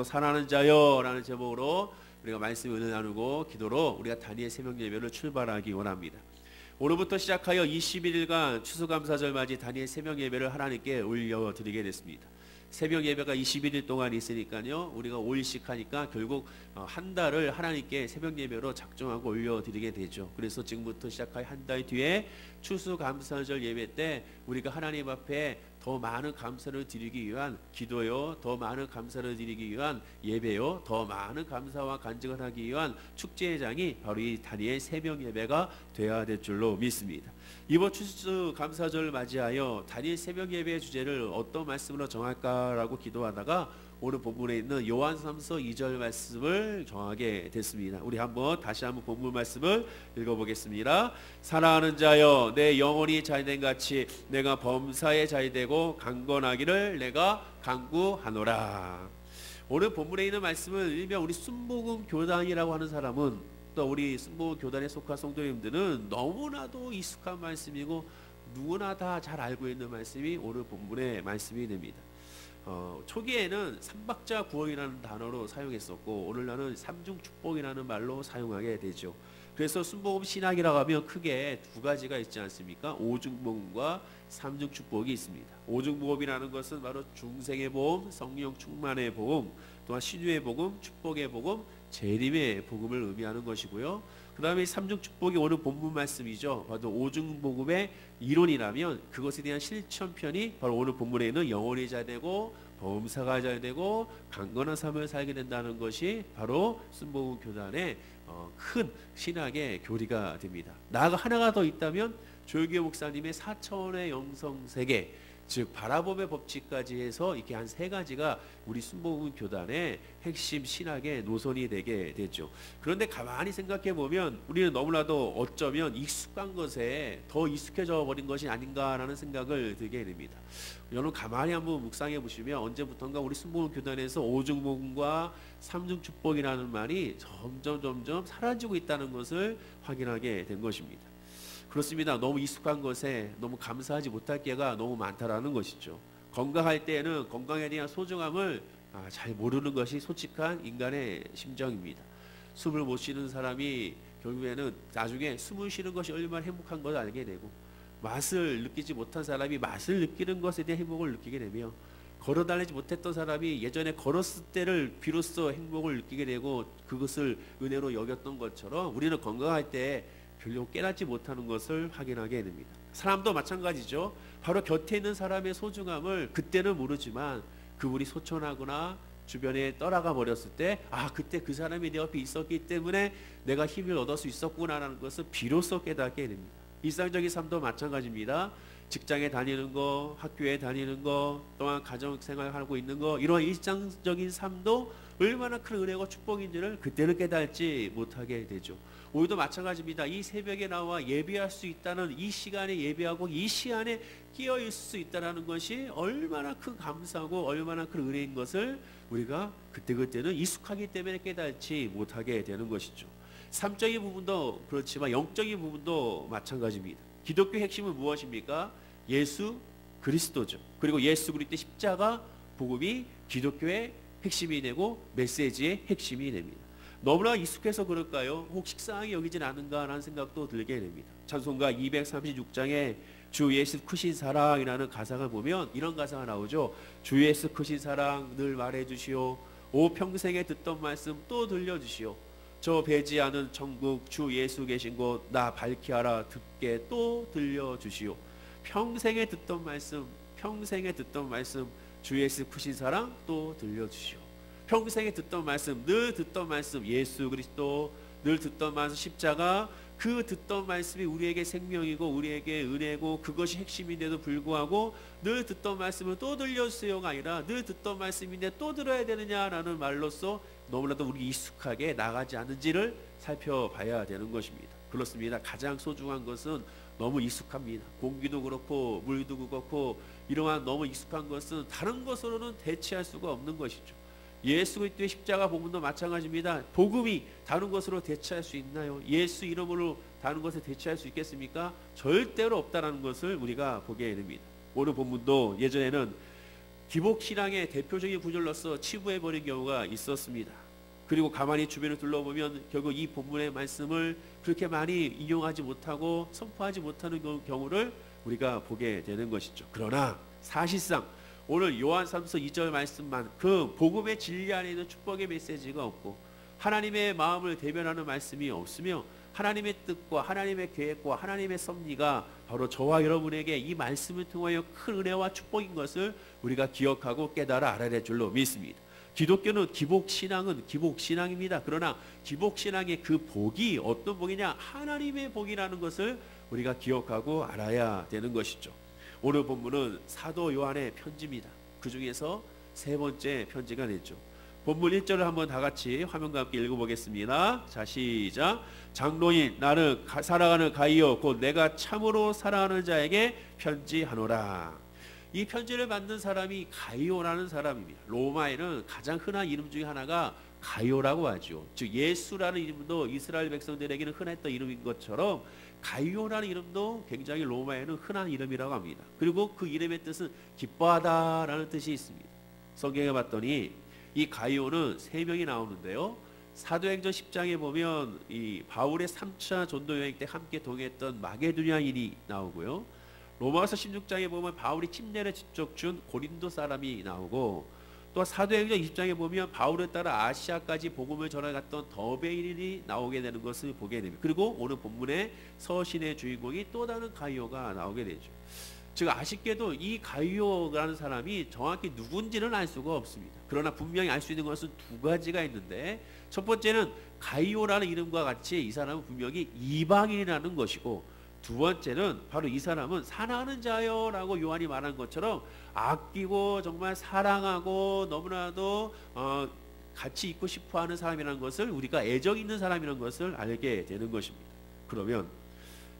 사랑하는 자여 라는 제목으로 우리가 말씀 은혜 나누고 기도로 우리가 다니엘 새벽 예배를 출발하기 원합니다. 오늘부터 시작하여 21일간 추수감사절 맞이 다니엘 새벽 예배를 하나님께 올려드리게 됐습니다. 새벽 예배가 21일 동안 있으니까요, 우리가 5일씩 하니까 결국 한 달을 하나님께 새벽 예배로 작정하고 올려드리게 되죠. 그래서 지금부터 시작하여 한 달 뒤에 추수감사절 예배 때 우리가 하나님 앞에 더 많은 감사를 드리기 위한 기도요, 더 많은 감사를 드리기 위한 예배요, 더 많은 감사와 간증을 하기 위한 축제장이 바로 이 다니엘 새벽 예배가 되어야 될 줄로 믿습니다. 이번 추수감사절을 맞이하여 다니엘 새벽 예배의 주제를 어떤 말씀으로 정할까라고 기도하다가 오늘 본문에 있는 요한삼서 2절 말씀을 정하게 됐습니다. 우리 다시 한번 본문 말씀을 읽어보겠습니다. 사랑하는 자여, 내 영혼이 잘된 같이 내가 범사에 잘되고 강건하기를 내가 간구하노라. 오늘 본문에 있는 말씀을 일명 우리 순복음 교단이라고 하는 사람은, 또 우리 순복음 교단에 속한 성도님들은 너무나도 익숙한 말씀이고 누구나 다 잘 알고 있는 말씀이 오늘 본문의 말씀이 됩니다. 초기에는 삼박자 구원이라는 단어로 사용했었고 오늘날은 삼중축복이라는 말로 사용하게 되죠. 그래서 순복음 신학이라고 하면 크게 두 가지가 있지 않습니까? 오중복음과 삼중축복이 있습니다. 오중복음이라는 것은 바로 중생의 복음, 성령 충만의 복음, 또한 신유의 복음, 축복의 복음, 재림의 복음을 의미하는 것이고요. 그 다음에 삼중축복이 오늘 본문 말씀이죠. 바로 오중복음의 이론이라면 그것에 대한 실천편이 바로 오늘 본문에 있는 영혼이 잘되고 범사가 잘되고 강건한 삶을 살게 된다는 것이 바로 순복음 교단의 큰 신학의 교리가 됩니다. 나아가 하나가 더 있다면 조규 목사님의 4차원의 영성세계, 즉 바라봄의 법칙까지 해서 이렇게 한 세 가지가 우리 순복음 교단의 핵심 신학의 노선이 되게 되죠. 그런데 가만히 생각해 보면 우리는 너무나도 어쩌면 익숙한 것에 더 익숙해져 버린 것이 아닌가라는 생각을 들게 됩니다. 여러분 가만히 한번 묵상해 보시면 언제부턴가 우리 순복음 교단에서 오중복음과 삼중축복이라는 말이 점점 사라지고 있다는 것을 확인하게 된 것입니다. 그렇습니다. 너무 익숙한 것에 너무 감사하지 못할 때가 너무 많다라는 것이죠. 건강할 때에는 건강에 대한 소중함을 잘 모르는 것이 솔직한 인간의 심정입니다. 숨을 못 쉬는 사람이 결국에는 나중에 숨을 쉬는 것이 얼마나 행복한 것을 알게 되고, 맛을 느끼지 못한 사람이 맛을 느끼는 것에 대한 행복을 느끼게 되며, 걸어다니지 못했던 사람이 예전에 걸었을 때를 비로소 행복을 느끼게 되고 그것을 은혜로 여겼던 것처럼 우리는 건강할 때 별로 깨닫지 못하는 것을 확인하게 됩니다. 사람도 마찬가지죠. 바로 곁에 있는 사람의 소중함을 그때는 모르지만 그분이 소천하거나 주변에 떠나가 버렸을 때 그때 그 사람이 내 옆에 있었기 때문에 내가 힘을 얻을 수 있었구나라는 것을 비로소 깨닫게 됩니다. 일상적인 삶도 마찬가지입니다. 직장에 다니는 거, 학교에 다니는 거, 또한 가정생활하고 있는 거, 이런 일상적인 삶도 얼마나 큰 은혜와 축복인지를 그때는 깨닫지 못하게 되죠. 오늘도 마찬가지입니다. 이 새벽에 나와 예배할 수 있다는, 이 시간에 예배하고 이 시간에 끼어 있을 수 있다는 것이 얼마나 큰 감사하고 얼마나 큰 은혜인 것을 우리가 그때는 익숙하기 때문에 깨닫지 못하게 되는 것이죠. 삶적인 부분도 그렇지만 영적인 부분도 마찬가지입니다. 기독교의 핵심은 무엇입니까? 예수 그리스도죠. 그리고 예수 그리스도의 십자가 복음이 기독교의 핵심이 되고 메시지의 핵심이 됩니다. 너무나 익숙해서 그럴까요? 혹 식상하게 여기진 않은가라는 생각도 들게 됩니다. 찬송가 236장에 주 예수 크신 사랑이라는 가사가 보면 이런 가사가 나오죠. 주 예수 크신 사랑 늘 말해주시오. 오 평생에 듣던 말씀 또 들려주시오. 저 배지 않은 천국 주 예수 계신 곳 나 밝히 알아 듣게 또 들려주시오. 평생에 듣던 말씀 주 예수 크신 사랑 또 들려주시오. 평생에 듣던 말씀, 늘 듣던 말씀, 예수 그리스도, 늘 듣던 말씀 십자가, 그 듣던 말씀이 우리에게 생명이고 우리에게 은혜고 그것이 핵심인데도 불구하고 늘 듣던 말씀을 또 들려주세요가 아니라 늘 듣던 말씀인데 또 들어야 되느냐라는 말로써 너무나도 우리 익숙하게 나가지 않은지를 살펴봐야 되는 것입니다. 그렇습니다. 가장 소중한 것은 너무 익숙합니다. 공기도 그렇고 물도 그렇고 이러한 너무 익숙한 것은 다른 것으로는 대체할 수가 없는 것이죠. 예수 그리스도의 십자가 복음도 마찬가지입니다. 복음이 다른 것으로 대체할 수 있나요? 예수 이름으로 다른 것을 대체할 수 있겠습니까? 절대로 없다라는 것을 우리가 보게 됩니다. 오늘 본문도 예전에는 기복신앙의 대표적인 구절로서 치부해버린 경우가 있었습니다. 그리고 가만히 주변을 둘러보면 결국 이 본문의 말씀을 그렇게 많이 인용하지 못하고 선포하지 못하는 경우를 우리가 보게 되는 것이죠. 그러나 사실상 오늘 요한 3서 2절 말씀만큼 복음의 진리 안에 있는 축복의 메시지가 없고 하나님의 마음을 대변하는 말씀이 없으며 하나님의 뜻과 하나님의 계획과 하나님의 섭리가 바로 저와 여러분에게 이 말씀을 통하여 큰 은혜와 축복인 것을 우리가 기억하고 깨달아 알아야 될 줄로 믿습니다. 기독교는 기복신앙은 기복신앙입니다. 그러나 기복신앙의 그 복이 어떤 복이냐? 하나님의 복이라는 것을 우리가 기억하고 알아야 되는 것이죠. 오늘 본문은 사도 요한의 편지입니다. 그 중에서 세 번째 편지가 됐죠. 본문 1절을 한번 다 같이 화면과 함께 읽어보겠습니다. 자, 시작. 장로인 나는 사랑하는 가이오 곧 내가 참으로 사랑하는 자에게 편지하노라. 이 편지를 만든 사람이 가이오라는 사람입니다. 로마에는 가장 흔한 이름 중에 하나가 가이오라고 하죠. 즉 예수라는 이름도 이스라엘 백성들에게는 흔했던 이름인 것처럼 가이오라는 이름도 굉장히 로마에는 흔한 이름이라고 합니다. 그리고 그 이름의 뜻은 기뻐하다라는 뜻이 있습니다. 성경에 봤더니 이 가이오는 3명이 나오는데요. 사도행전 10장에 보면 이 바울의 3차 전도 여행 때 함께 동행했던 마게도냐인이 나오고요. 로마서 16장에 보면 바울이 침례를 직접 준 고린도 사람이 나오고 또 사도행전 20장에 보면 바울을 따라 아시아까지 복음을 전해갔던 더베인이 나오게 되는 것을 보게 됩니다. 그리고 오늘 본문의 서신의 주인공이 또 다른 가이오가 나오게 되죠. 즉 아쉽게도 이 가이오라는 사람이 정확히 누군지는 알 수가 없습니다. 그러나 분명히 알 수 있는 것은 두 가지가 있는데 첫 번째는 가이오라는 이름과 같이 이 사람은 분명히 이방인이라는 것이고 두 번째는 바로 이 사람은 사랑하는 자요라고 요한이 말한 것처럼 아끼고 정말 사랑하고 너무나도 같이 있고 싶어하는 사람이라는 것을 우리가 애정 있는 사람이라는 것을 알게 되는 것입니다. 그러면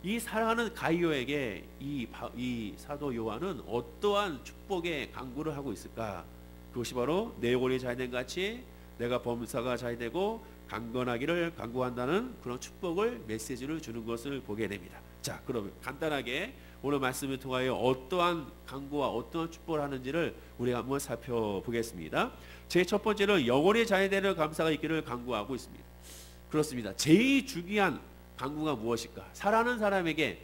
이 사랑하는 가이오에게 이 사도 요한은 어떠한 축복의 강구를 하고 있을까? 그것이 바로 내 영혼이 잘된 같이 내가 범사가 잘되고 강건하기를 강구한다는 그런 축복을 메시지를 주는 것을 보게 됩니다. 자, 그러면 간단하게 오늘 말씀을 통하여 어떠한 강구와 어떠한 축복을 하는지를 우리가 한번 살펴보겠습니다. 제 첫 번째는 영혼이 잘되는 감사가 있기를 강구하고 있습니다. 그렇습니다. 제일 중요한 강구가 무엇일까? 사랑하는 사람에게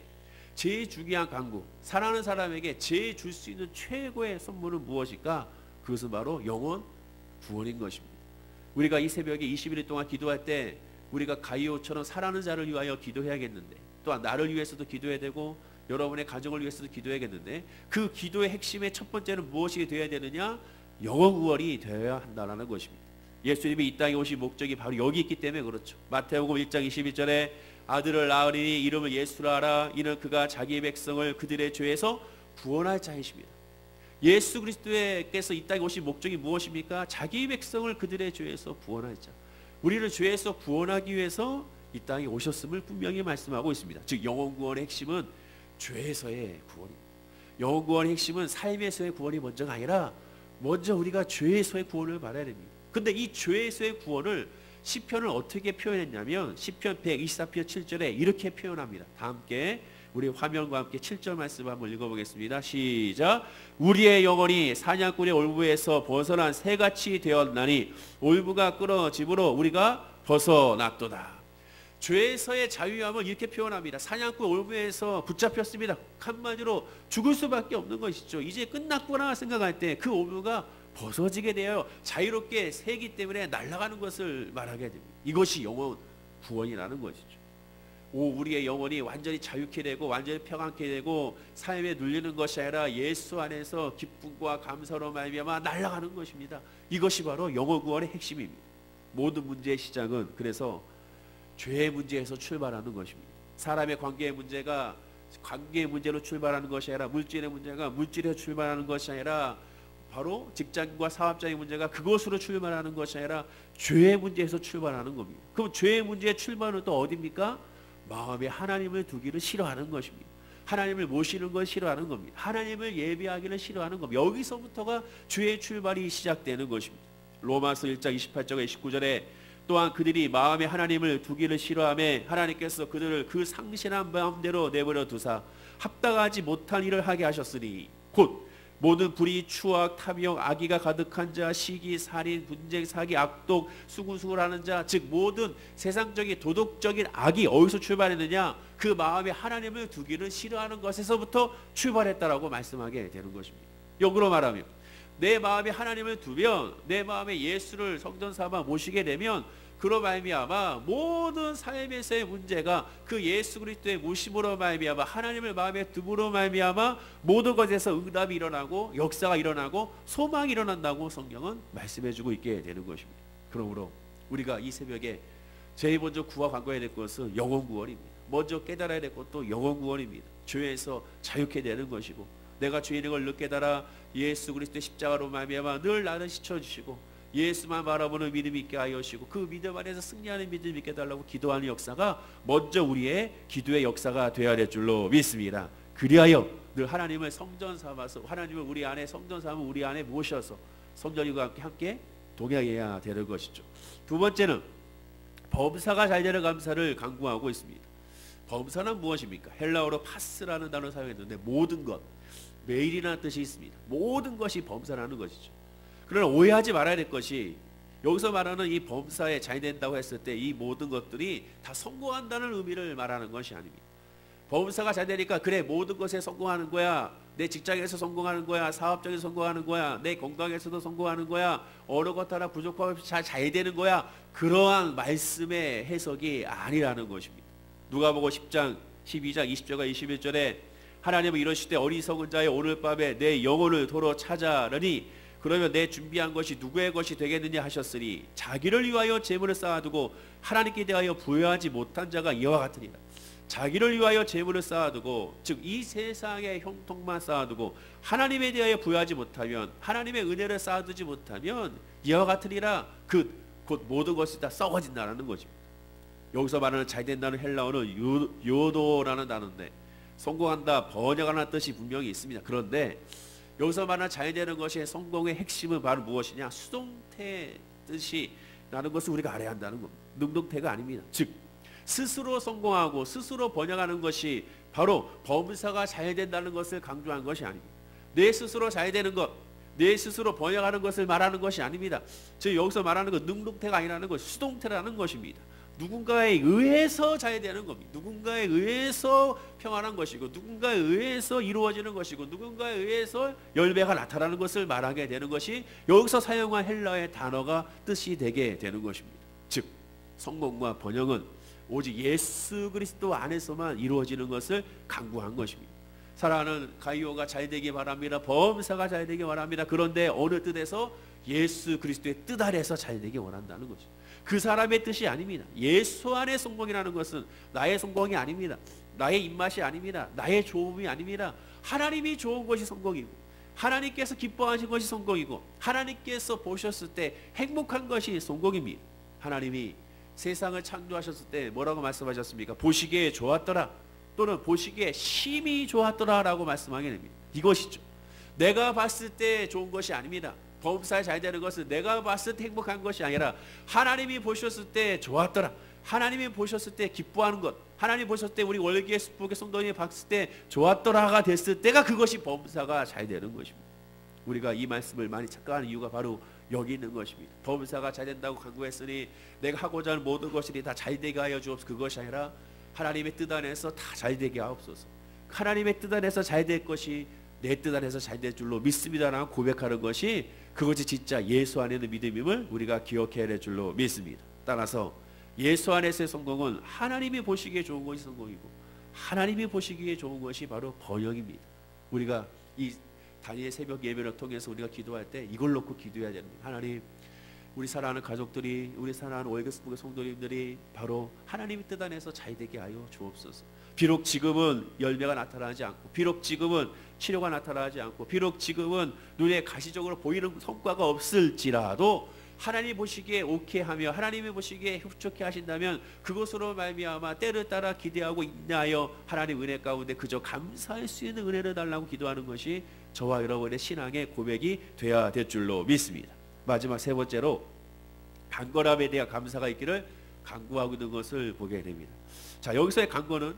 제일 중요한 강구, 사랑하는 사람에게 제일 줄 수 있는 최고의 선물은 무엇일까? 그것은 바로 영혼 구원인 것입니다. 우리가 이 새벽에 21일 동안 기도할 때 우리가 가이오처럼 사랑하는 자를 위하여 기도해야겠는데 또한 나를 위해서도 기도해야 되고 여러분의 가정을 위해서도 기도해야겠는데 그 기도의 핵심의 첫 번째는 무엇이 되어야 되느냐? 영혼 구원이 되어야 한다는 것입니다. 예수님이 이 땅에 오신 목적이 바로 여기 있기 때문에 그렇죠. 마태복음 1장 21절에 아들을 낳으리니 이름을 예수라 하라. 이는 그가 자기 백성을 그들의 죄에서 구원할 자이십니다. 예수 그리스도께서 이 땅에 오신 목적이 무엇입니까? 자기 백성을 그들의 죄에서 구원할 자. 우리를 죄에서 구원하기 위해서 이 땅에 오셨음을 분명히 말씀하고 있습니다. 즉 영혼 구원의 핵심은 죄에서의 구원입니다. 영혼 구원의 핵심은 삶에서의 구원이 먼저가 아니라 먼저 우리가 죄에서의 구원을 받아야 됩니다. 근데 이 죄에서의 구원을 시편을 어떻게 표현했냐면 시편 124편 7절에 이렇게 표현합니다. 다 함께 우리 화면과 함께 7절 말씀을 한번 읽어보겠습니다. 시작. 우리의 영혼이 사냥꾼의 올무에서 벗어난 새같이 되었나니 올무가 끊어짐으로 우리가 벗어났도다. 죄에서의 자유함을 이렇게 표현합니다. 사냥꾼 올무에서 붙잡혔습니다. 한마디로 죽을 수밖에 없는 것이죠. 이제 끝났구나 생각할 때 그 올무가 벗어지게 되어 자유롭게 새기 때문에 날아가는 것을 말하게 됩니다. 이것이 영혼 구원이라는 것이죠. 우리의 영혼이 완전히 자유케 되고 완전히 평안케 되고 삶에 눌리는 것이 아니라 예수 안에서 기쁨과 감사로 말미암아 날아가는 것입니다. 이것이 바로 영혼 구원의 핵심입니다. 모든 문제의 시작은 그래서 죄의 문제에서 출발하는 것입니다. 사람의 관계의 문제가 관계의 문제로 출발하는 것이 아니라 물질의 문제가 물질에서 출발하는 것이 아니라 바로 직장과 사업장의 문제가 그것으로 출발하는 것이 아니라 죄의 문제에서 출발하는 겁니다. 그럼 죄의 문제의 출발은 또 어디입니까? 마음에 하나님을 두기를 싫어하는 것입니다. 하나님을 모시는 걸 싫어하는 겁니다. 하나님을 예배하기를 싫어하는 겁니다. 여기서부터가 죄의 출발이 시작되는 것입니다. 로마서 1장 28절과 29절에 또한 그들이 마음에 하나님을 두기를 싫어하며 하나님께서 그들을 그 상실한 마음대로 내버려 두사 합당하지 못한 일을 하게 하셨으니 곧 모든 불의, 추악, 탐욕, 악의가 가득한 자, 시기, 살인, 분쟁, 사기, 악독, 수군수군하는 자, 즉 모든 세상적인 도덕적인 악이 어디서 출발했느냐? 그 마음에 하나님을 두기를 싫어하는 것에서부터 출발했다라고 말씀하게 되는 것입니다. 역으로 말하면 내 마음에 하나님을 두면, 내 마음에 예수를 성전 삼아 모시게 되면, 그로 말미암아 모든 삶에서의 문제가 그 예수 그리스도의 모심으로 말미암아, 하나님을 마음에 둠으로 말미암아 모든 것에서 응답이 일어나고 역사가 일어나고 소망이 일어난다고 성경은 말씀해주고 있게 되는 것입니다. 그러므로 우리가 이 새벽에 제일 먼저 구하 간구해야 될 것은 영혼 구원입니다. 먼저 깨달아야 될 것도 영혼 구원입니다. 죄에서 자유케 되는 것이고, 내가 죄인인 걸 늦게 깨달아 예수 그리스도의 십자가로 말미암아 늘 나를 씻어주시고 예수만 바라보는 믿음이 있게 하여 주시고, 그 믿음 안에서 승리하는 믿음이 있게 해달라고 기도하는 역사가 먼저 우리의 기도의 역사가 되어야 될 줄로 믿습니다. 그리하여 늘 하나님을 성전 삼아서, 하나님을 우리 안에 성전 삼아 우리 안에 모셔서 성전이와 함께 동행해야 되는 것이죠. 두 번째는 범사가 잘 되는 감사를 강구하고 있습니다. 범사는 무엇입니까? 헬라어로 파스라는 단어를 사용했는데 모든 것, 매일이라는 뜻이 있습니다. 모든 것이 범사라는 것이죠. 그러나 오해하지 말아야 될 것이, 여기서 말하는 이 범사에 잘 된다고 했을 때 이 모든 것들이 다 성공한다는 의미를 말하는 것이 아닙니다. 범사가 잘 되니까 그래 모든 것에 성공하는 거야, 내 직장에서 성공하는 거야, 사업적에서 성공하는 거야, 내 건강에서도 성공하는 거야, 어느 것 하나 부족함 없이 잘 되는 거야, 그러한 말씀의 해석이 아니라는 것입니다. 누가복음 10장 12장 20절과 21절에 하나님은 이러실 때 어리석은 자여 오늘 밤에 내 영혼을 도로 찾아라니 그러면 내 준비한 것이 누구의 것이 되겠느냐 하셨으니 자기를 위하여 재물을 쌓아두고 하나님께 대하여 부여하지 못한 자가 이와 같으니라. 자기를 위하여 재물을 쌓아두고, 즉 이 세상의 형통만 쌓아두고 하나님에 대하여 부여하지 못하면, 하나님의 은혜를 쌓아두지 못하면 이와 같으리라. 곧 모든 것이 다 썩어진다는 것입니다. 여기서 말하는 잘 된다는 헬라어는 요도라는 단어인데, 성공한다, 번영하는 뜻이 분명히 있습니다. 그런데 여기서 말하는 잘 되는 것의 성공의 핵심은 바로 무엇이냐? 수동태 뜻이 나는 것을 우리가 알아야 한다는 겁니다. 능동태가 아닙니다. 즉 스스로 성공하고 스스로 번영하는 것이 바로 범사가 잘 된다는 것을 강조한 것이 아닙니다. 내 스스로 잘 되는 것, 내 스스로 번영하는 것을 말하는 것이 아닙니다. 즉 여기서 말하는 것 능동태가 아니라는 것, 수동태라는 것입니다. 누군가에 의해서 잘 되는 겁니다. 누군가에 의해서 평안한 것이고, 누군가에 의해서 이루어지는 것이고, 누군가에 의해서 열매가 나타나는 것을 말하게 되는 것이 여기서 사용한 헬라어의 단어가 뜻이 되게 되는 것입니다. 즉 성공과 번영은 오직 예수 그리스도 안에서만 이루어지는 것을 강구한 것입니다. 사랑하는 가이오가 잘 되기 바랍니다. 범사가 잘 되기 바랍니다. 그런데 어느 뜻에서? 예수 그리스도의 뜻 아래서 잘 되기 원한다는 것입니다. 그 사람의 뜻이 아닙니다. 예수 안의 성공이라는 것은 나의 성공이 아닙니다. 나의 입맛이 아닙니다. 나의 좋음이 아닙니다. 하나님이 좋은 것이 성공이고, 하나님께서 기뻐하신 것이 성공이고, 하나님께서 보셨을 때 행복한 것이 성공입니다. 하나님이 세상을 창조하셨을 때 뭐라고 말씀하셨습니까? 보시기에 좋았더라, 또는 보시기에 심히 좋았더라 라고 말씀하게 됩니다. 이것이죠. 내가 봤을 때 좋은 것이 아닙니다. 범사에 잘 되는 것은 내가 봤을 때 행복한 것이 아니라 하나님이 보셨을 때 좋았더라, 하나님이 보셨을 때 기뻐하는 것, 하나님이 보셨을 때 우리 월기의 수복의 성도님이 봤을 때 좋았더라가 됐을 때가 그것이 범사가 잘 되는 것입니다. 우리가 이 말씀을 많이 착각하는 이유가 바로 여기 있는 것입니다. 범사가 잘 된다고 강구했으니 내가 하고자 하는 모든 것들이 다 잘 되게 하여 주옵소서. 그것이 아니라 하나님의 뜻 안에서 다 잘 되게 하옵소서. 하나님의 뜻 안에서 잘 될 것이 내 뜻 안에서 잘 될 줄로 믿습니다라고 고백하는 것이, 그것이 진짜 예수 안에 있는 믿음임을 우리가 기억해야 될 줄로 믿습니다. 따라서 예수 안에서의 성공은 하나님이 보시기에 좋은 것이 성공이고, 하나님이 보시기에 좋은 것이 바로 번영입니다. 우리가 이 다니엘 새벽 예배를 통해서 우리가 기도할 때 이걸 놓고 기도해야 됩니다. 하나님, 우리 사랑하는 가족들이, 우리 사랑하는 월계수목의 성도님들이 바로 하나님의 뜻 안에서 잘 되게 하여 주옵소서. 비록 지금은 열매가 나타나지 않고, 비록 지금은 치료가 나타나지 않고, 비록 지금은 눈에 가시적으로 보이는 성과가 없을지라도 하나님 보시기에 오케이하며 하나님이 보시기에 흡족해 하신다면 그것으로 말미암아 때를 따라 기대하고 인내하여 하나님 은혜 가운데 그저 감사할 수 있는 은혜를 달라고 기도하는 것이 저와 여러분의 신앙의 고백이 되어야 될 줄로 믿습니다. 마지막 세 번째로 간절함에 대한 감사가 있기를 간구하고 있는 것을 보게 됩니다. 자, 여기서의 간구는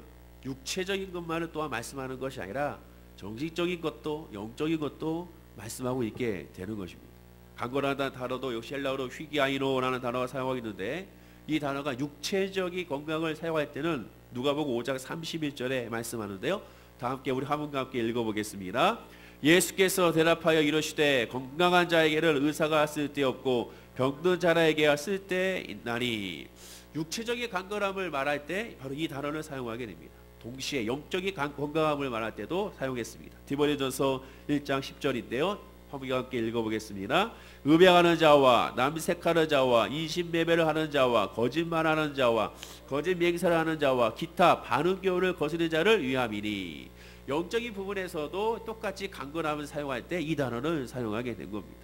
육체적인 것만을 또한 말씀하는 것이 아니라 정신적인 것도 영적인 것도 말씀하고 있게 되는 것입니다. 강건하다는 단어도 역시 헬라어로 휘기아이노라는 단어가 사용하고 있는데 이 단어가 육체적인 건강을 사용할 때는 누가복음 5장 31절에 말씀하는데요. 다 함께 우리 화문과 함께 읽어보겠습니다. 예수께서 대답하여 이르시되 건강한 자에게는 의사가 쓸데없고 병든 자라에게야 쓸데있나니. 육체적인 강건함을 말할 때 바로 이 단어를 사용하게 됩니다. 동시에 영적인 건강함을 말할 때도 사용했습니다. 디모데전서 1장 10절인데요. 화면과 함께 읽어보겠습니다. 음행하는 자와 남색하는 자와 인신매매를 하는 자와 거짓말하는 자와 거짓 맹세를 하는 자와 기타 바른 교훈을 거스르는 자를 위함이니. 영적인 부분에서도 똑같이 강건함을 사용할 때 이 단어를 사용하게 된 겁니다.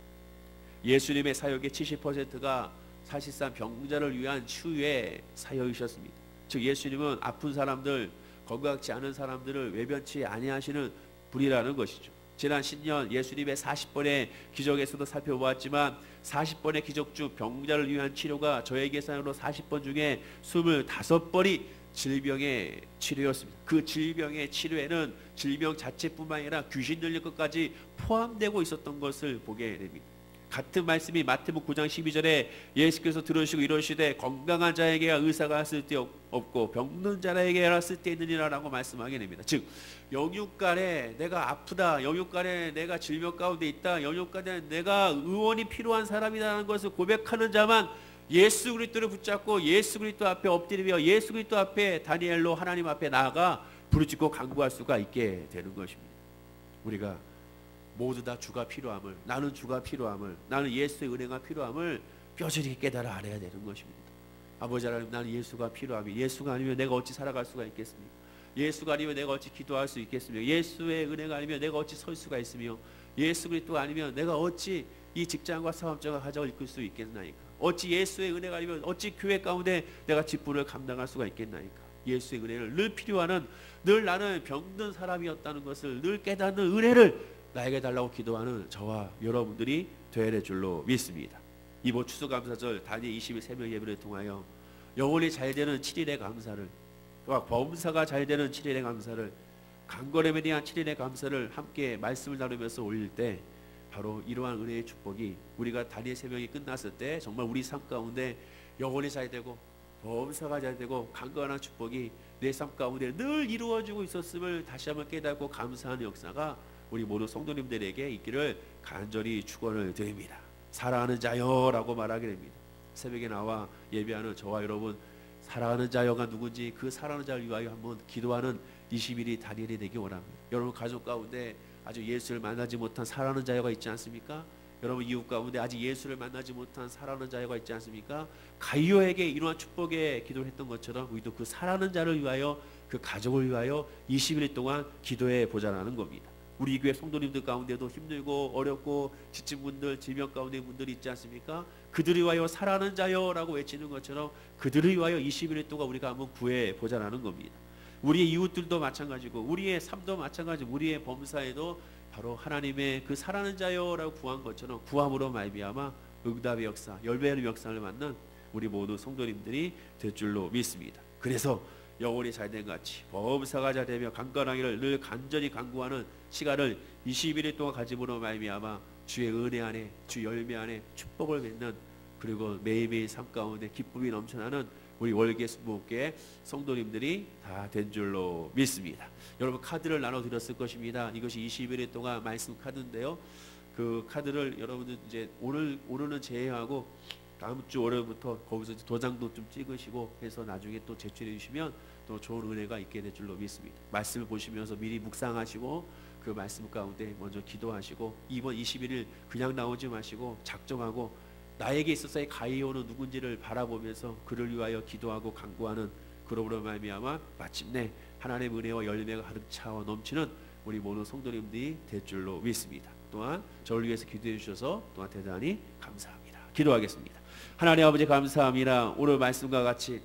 예수님의 사역의 70%가 사실상 병자를 위한 치유의 사역이셨습니다. 즉 예수님은 아픈 사람들, 건강치 않은 사람들을 외면치 아니하시는 분이라는 것이죠. 지난 신년 예수님의 40번의 기적에서도 살펴보았지만 40번의 기적 중 병자를 위한 치료가 저의 계산으로 40번 중에 25번이 질병의 치료였습니다. 그 질병의 치료에는 질병 자체뿐만 아니라 귀신 들릴 것까지 포함되고 있었던 것을 보게 됩니다. 같은 말씀이 마태복음 9장 12절에 예수께서 들으시고 이러시되 건강한 자에게야 의사가 쓸데없고 병든 자에게야 쓸데있느니라라고 말씀하게 됩니다. 즉 영육간에 내가 아프다, 영육간에 내가 질병 가운데 있다, 영육간에 내가 의원이 필요한 사람이라는 것을 고백하는 자만 예수 그리스도를 붙잡고 예수 그리스도 앞에 엎드리며 예수 그리스도 앞에 다니엘로 하나님 앞에 나아가 부르짖고 간구할 수가 있게 되는 것입니다. 우리가 모두 다 주가 필요함을, 나는 주가 필요함을, 나는 예수의 은혜가 필요함을 뼈저리게 깨달아 알아야 되는 것입니다. 아버지 하나님, 나는 예수가 필요함이, 예수가 아니면 내가 어찌 살아갈 수가 있겠습니까? 예수가 아니면 내가 어찌 기도할 수 있겠습니까? 예수의 은혜가 아니면 내가 어찌 설 수가 있으며 예수 그리스도가 아니면 내가 어찌 이 직장과 사업장과 가정을 이끌 수 있겠나이까? 어찌 예수의 은혜가 아니면 어찌 교회 가운데 내가 직분을 감당할 수가 있겠나이까? 예수의 은혜를 늘 필요하는, 늘 나는 병든 사람이었다는 것을 늘 깨닫는 은혜를 나에게 달라고 기도하는 저와 여러분들이 되어야 될 줄로 믿습니다. 이번 추수감사절 다니엘 20일 새벽 예배를 통하여 영혼이 잘되는 7일의 감사를, 범사가 잘되는 7일의 감사를, 강건함에 대한 7일의 감사를 함께 말씀을 나누면서 올릴 때 바로 이러한 은혜의 축복이 우리가 다니엘 새벽이 끝났을 때 정말 우리 삶 가운데 영혼이 잘되고 범사가 잘되고 강건한 축복이 내 삶 가운데 늘 이루어지고 있었음을 다시 한번 깨닫고 감사하는 역사가 우리 모든 성도님들에게 있기를 간절히 축원을 드립니다. 사랑하는 자여라고 말하게 됩니다. 새벽에 나와 예배하는 저와 여러분, 사랑하는 자여가 누군지 그 사랑하는 자를 위하여 한번 기도하는 20일이 다니엘이 되기 원합니다. 여러분 가족 가운데 아직 예수를 만나지 못한 사랑하는 자여가 있지 않습니까? 여러분 이웃 가운데 아직 예수를 만나지 못한 사랑하는 자여가 있지 않습니까? 가이오에게 이러한 축복의 기도를 했던 것처럼 우리도 그 사랑하는 자를 위하여, 그 가족을 위하여 20일 동안 기도해 보자라는 겁니다. 우리 교회 성도님들 가운데도 힘들고 어렵고 지친 분들, 질병 가운데 분들이 있지 않습니까? 그들을 위하여 사랑하는 자여라고 외치는 것처럼 그들을 위하여 21일 동안 우리가 한번 구해 보자라는 겁니다. 우리의 이웃들도 마찬가지고 우리의 삶도 마찬가지고 우리의 범사에도 바로 하나님의 그 사랑하는 자여라고 구한 것처럼 구함으로 말미암아 응답의 역사, 열매의 역사를 만난 우리 모두 성도님들이 될 줄로 믿습니다. 그래서 영혼이 잘된 같이 범사가 잘되며 강건하기를 늘 간절히 간구하는 시간을 21일 동안 가짐으로 말미암아 주의 은혜 안에, 주 열매 안에 축복을 맺는, 그리고 매일매일 삶 가운데 기쁨이 넘쳐나는 우리 월계 수목회 성도님들이 다 된 줄로 믿습니다. 여러분 카드를 나눠드렸을 것입니다. 이것이 21일 동안 말씀 카드인데요. 그 카드를 여러분들 이제 오늘은 제외하고 다음 주 월요일부터 거기서 도장도 좀 찍으시고 해서 나중에 또 제출해 주시면 또 좋은 은혜가 있게 될 줄로 믿습니다. 말씀을 보시면서 미리 묵상하시고 그 말씀 가운데 먼저 기도하시고 이번 21일 그냥 나오지 마시고 작정하고 나에게 있어서의 가이오는 누군지를 바라보면서 그를 위하여 기도하고 간구하는, 그러므로 말미암아 마침내 하나님의 은혜와 열매가 가득 차와 넘치는 우리 모든 성도님들이 될 줄로 믿습니다. 또한 저를 위해서 기도해 주셔서 또한 대단히 감사합니다. 기도하겠습니다. 하나님 아버지 감사합니다. 오늘 말씀과 같이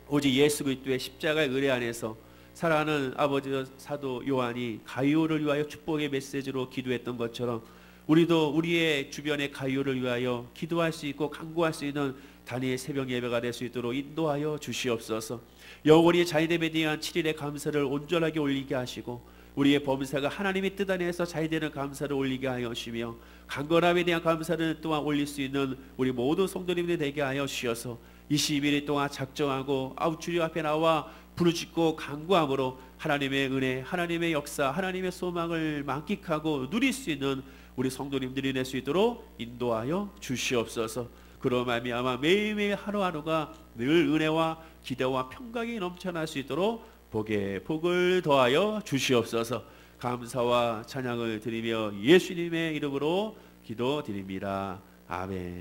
오직 예수 그리스도의 십자가의 은혜 안에서 사랑하는 아버지 사도 요한이 가이오를 위하여 축복의 메시지로 기도했던 것처럼 우리도 우리의 주변의 가이오를 위하여 기도할 수 있고 간구할 수 있는 다니엘 새벽 예배가 될 수 있도록 인도하여 주시옵소서. 영원히 자유됨에 대한 7일의 감사를 온전하게 올리게 하시고 우리의 범사가 하나님의 뜻 안에서 자유되는 감사를 올리게 하여 주시며 강건함에 대한 감사를 또한 올릴 수 있는 우리 모든 성도님들 되게 하여 주셔서 21일 동안 작정하고 주님 앞에 나와 부르짖고 간구함으로 하나님의 은혜, 하나님의 역사, 하나님의 소망을 만끽하고 누릴 수 있는 우리 성도님들이 될 수 있도록 인도하여 주시옵소서. 그로 말미암아 매일매일 하루하루가 늘 은혜와 기대와 평강이 넘쳐날 수 있도록 복에 복을 더하여 주시옵소서. 감사와 찬양을 드리며 예수님의 이름으로 기도드립니다. 아멘.